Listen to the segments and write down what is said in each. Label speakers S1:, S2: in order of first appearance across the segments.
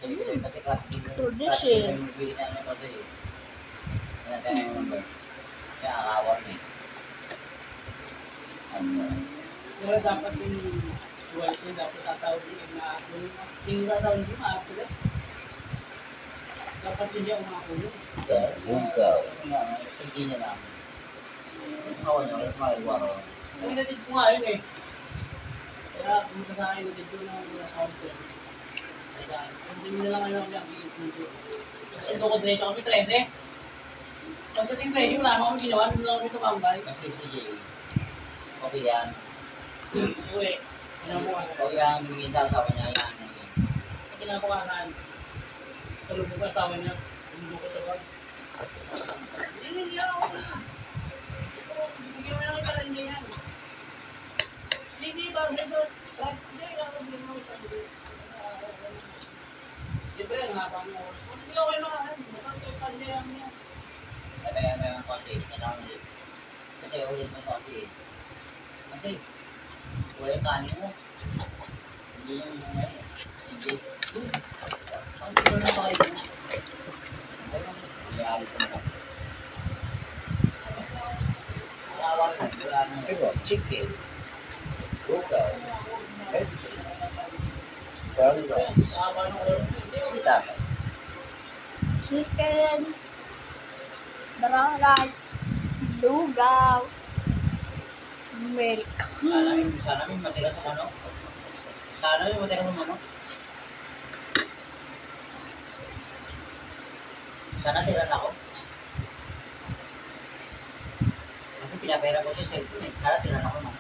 S1: Kasi class B.
S2: Tradition.
S1: Bili na naman ito eh. Kaya tayo yung number. Kaya akawar na eh.
S3: Pero dapat yung suwal ko, dapat tatawag yung maakulo. Yung tatawag yung maakulo. Dapat hindi ako maakulo.
S1: Bugaw. Sige niya lang. Ako niya, ulit makagawa ko.
S3: Ang inatid ko nga yun eh. Kaya kung sa akin, inatid ko na mga counter. Kaya, hindi mo na lang ngayon ang i-include. Ito ko diretso kami 13. Pagdating 13, wala akong ginawa. Hindi lang kami tumambay.
S1: Kasi sige. Okay yan.
S3: Uwi. Kinabukasan.
S1: Okay yan. Yung asawa niya yan.
S3: Kinabukasan. Talubog ka asawa niya. Talubog ka sa bag. Hindi ako na. Bigyan mo lang yung hindi yan. Hindi ba? Hindi ako ginawa sa bag. Siyempre, ang haba ng oras. Hindi ako kailangan. Bakit pandiyan niya?
S1: Kaya may mga konti. Kailangan ulit. Kasi ulit mo konti. Kasi, wala yung kanin mo. Hindi yung hindi. Ang sino na kayo mo? Hindi alis mo na. Awa na. Wala na. Ito, chicken. Bugaw. Brown rice.
S3: Haba ng oras.
S1: Sita.
S2: Chicken. Brown rice. Lugaw. Milk.
S1: Sana may matira sa manok. Sana may matira sa manok. Sana tira na ako. Kasi pinapera ko siya cellphone eh. Sana tira na ako no.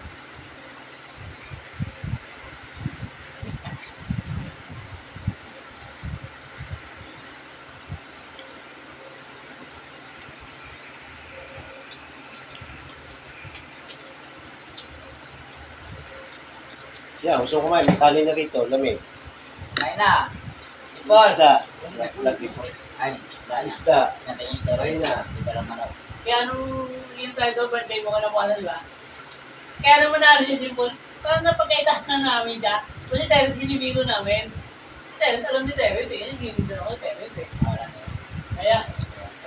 S4: Yeah, gusto ko kumain. May tali na rito. Lamig.
S1: Kumain na. Ipon.
S4: Isda. Lagi po.
S1: Ay, dahil.
S4: Isda.
S1: Natin yung steroid.
S4: Kumain na.
S1: Tira manok.
S3: Kaya nung yung tayo birthday mo ka na po, di ba? Kaya naman narin si Dimple, parang napagkaitan na namin siya. Kasi Terence binibiro namin. Terence, alam ni Terence eh. Kasi binibiro ako kay Terence eh.
S1: Wala na.
S3: Kaya,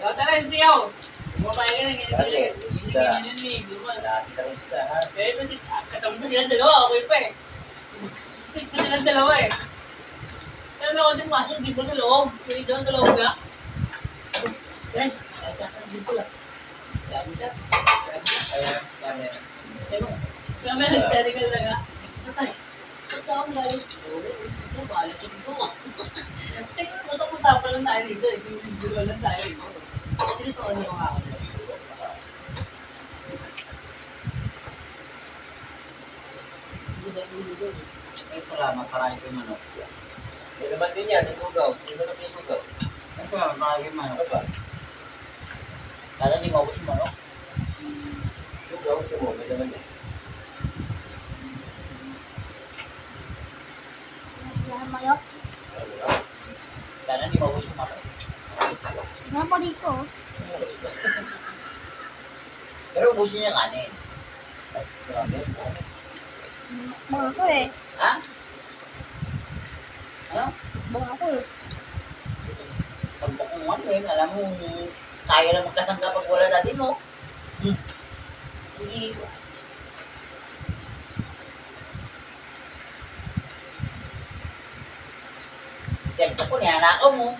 S3: ikaw Terence, Priyaw. Bumapay ka na,
S4: Dali, isda.
S3: ganyan.
S4: Malapit ang isda, ha?
S3: Kaya ito, katama sila dalawa, okay pa eh. Six na silang dalawa eh. Kaya may konting pasok, di po sa loob. Kaya doon sa loob na. Terence, Dimple ah. Sabi siya.
S1: Ayan, kami.
S3: Kaya may nag-study ka talaga. Tatay, ito ako galing. Ito, bahala siya dito. Tingnan mo, pumunta pa lang tayo dito. Ito lang tayo dito. Dito, ano mga ako.
S1: Ay, salamat. Marami ko yung manok.
S4: May naman din yan. Itugaw. Sino na itugaw?
S1: Ito, marami yung manok.
S4: Ano ba?
S1: Sana hindi maubos yung manok.
S4: Itugaw. Ito mo. May naman din.
S2: Yan, mayok.
S4: Ano ba?
S1: Sana hindi maubos yung manok.
S2: Nga po dito.
S1: Pero ubusin niya kanin.
S4: Marami.
S2: Baka ko eh.
S1: Ha? Ano?
S2: Baka ko eh.
S1: Pagbukungan din, alam mo, tayo na magkasangga pag wala dati mo. Hindi. Siyempre ko, niyanakaw mo.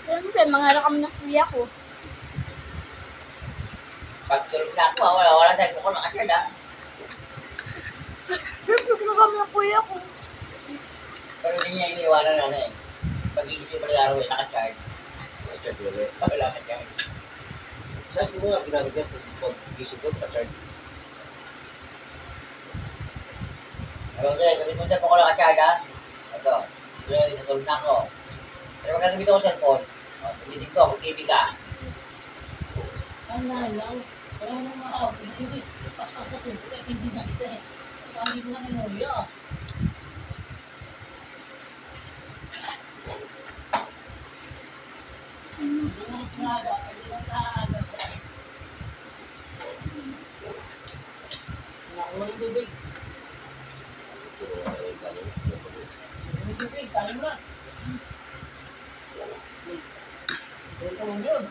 S2: Siyempre, mga rakam na kuya ko.
S1: Pag tulog na ako, wala sa'yo ko nakasya na.
S2: Siyempre, rakam na kuya ko.
S1: Pero hindi niya iniiwanan na eh. Pag-iisip pa rin araw eh, nakacharge.
S4: Check ulit.
S1: Wala ka charge.
S4: Saan mo nga ginamit yan? Pag-gising ko, pa-charge.
S1: Pero kasi, gawin mo cellphone ko nakacharge ha. Ito, natulog na ako. Pero pag gagamit ako cellphone, gamitin ko, mag-TV ka.
S3: Ang nalaw. Wala na mga ako. Hindi na kita eh. Hindi mo na kinuya. Nakuha ng tubig. Tubig. Tayo mo na. Ito mo yun.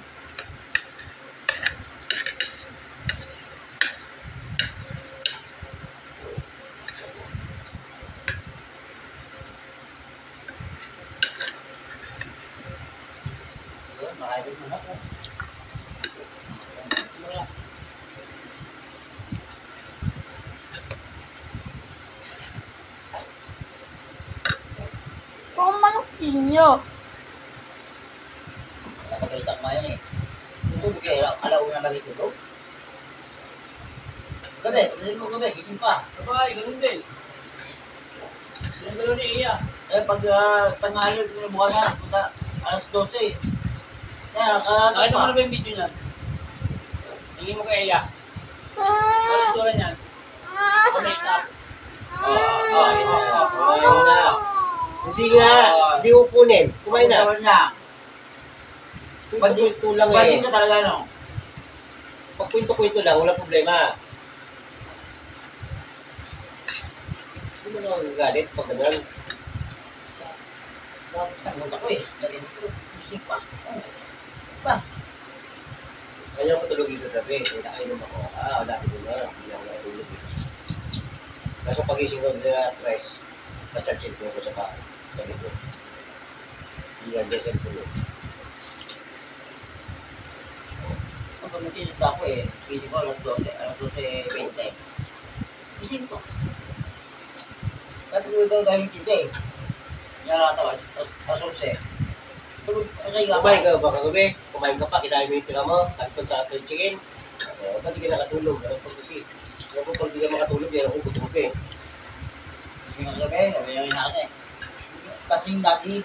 S1: Yun, makaibig mo na po.
S3: Wala.
S2: Kung manok inyo.
S1: Napagalitan ko ngayon eh. Yung tubig eh, alauna na lagi tulog. Gabi, hindi mo gabi, gising pa.
S3: Sabay, ganun din. Yung gano'n ni Iya.
S1: Eh, pag tanghali, buka na, punta, alas 12. Kaya,
S3: Nakita
S1: nakakata
S3: mo
S1: pa.
S3: na ba yung video niyan? Tingin mo kay Iya. Ano ito na niyan? Connect up.
S4: Kumain na. Hindi nga. Hindi upunin. Kumain na.
S1: Sabi niya,
S4: Kwento-kwento lang
S1: pwede
S4: eh.
S1: ka talaga, no?
S4: Pag kwento-kwento lang, walang problema. Hindi mo na galit pag ganun.
S1: Tanggol ako eh. Lagi mo ito, gising pa. Ba?
S4: Kanya ko tulog yung gabi. Nakainom ako. Dati ko na. Hindi ako natulog eh. Kaso pagising ko na stress, na-charge ko sa pa. Sabi ko. Hindi yan dyan ko.
S1: Kapag natinit ako eh, gising ko alas 12, alas 12:20. Gising ko. Sabi ko ito dahil hindi eh. Nyarata ko, alas 11. Tulog, okay ka pa.
S4: Kumain ka ba kagabi? Kumain ka pa, kinain mo yung tira mo, takot sa ating chicken. Ba't di ka nakatulog? Ano pag kasi? Ano pag di ka makatulog, yan ako gutom ka eh.
S1: Gising ko gabi, sabi niya natin eh. Kasing dati.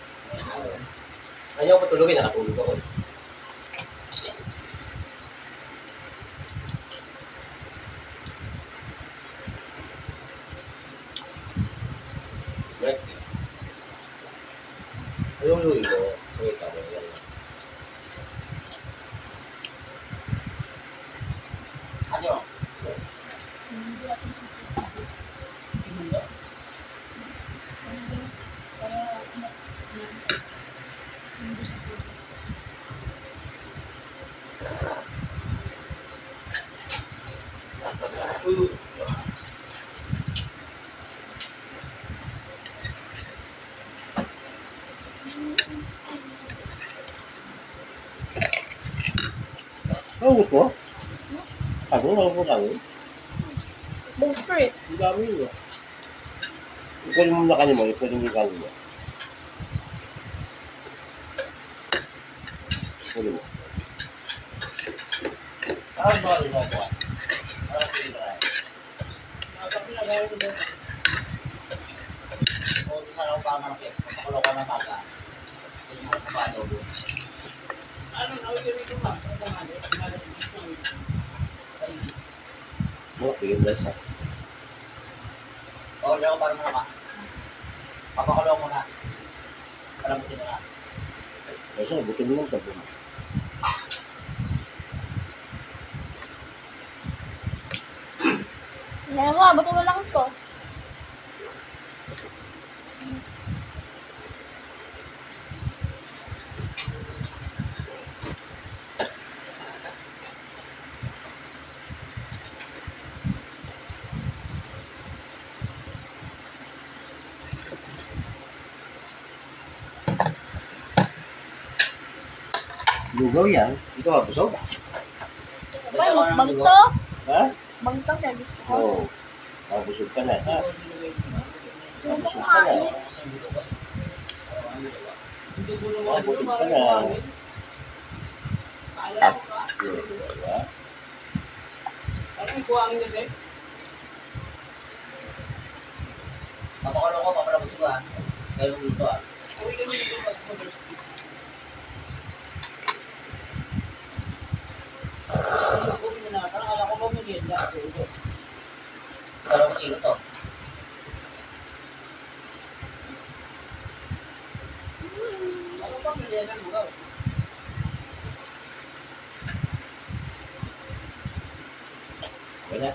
S4: Ayaw ko patulogin, nakatulog ako eh. Right? Ayaw luwi mo. Wait, tama yan.
S1: Ano?
S4: Ano ko? Ano ko lang?
S2: Booster eh.
S4: Ang dami yun. Pwede mo na kanin mo, pwede mo kanin mo. Pwede mo.
S1: Parang ba rin ako? Parang hindi ka rin.
S3: Nakapag na gaya ko doon.
S1: O, sana ko pa manok eh. Papakulo ka ng maga. Hindi mo ko pa adobo.
S3: Ano, nawagyan ito ba? Ano ba nga? Malas dito.
S4: Mo, bigyan mo sa.
S1: O, hindi ako parang manok ah. Papakulo mo na. Palamutin mo na.
S4: Kasi, buti mo lang tabi mo.
S2: Nawa, bato na lang to.
S4: Lugaw yan. Ito ka, busog?
S2: Ay, mukbang to.
S4: Ha?
S2: Mukbang to, kaya gusto ko.
S4: Oo. Busog ka na, ha?
S2: Gusto ko
S4: Busog ka na.
S2: kumain.
S3: Hindi ko naman
S4: Busog ka na. Diba?
S3: Ano yung kuwangin na din?
S1: Papakulo ko, papalamutin ko ah. Kaya yung dito ah.
S3: Uwi kami dito pag uwi na natin. Akala ko ba merienda?
S1: Dalawang kilo to.
S3: Ako ba merienda mo daw?
S4: Okay na?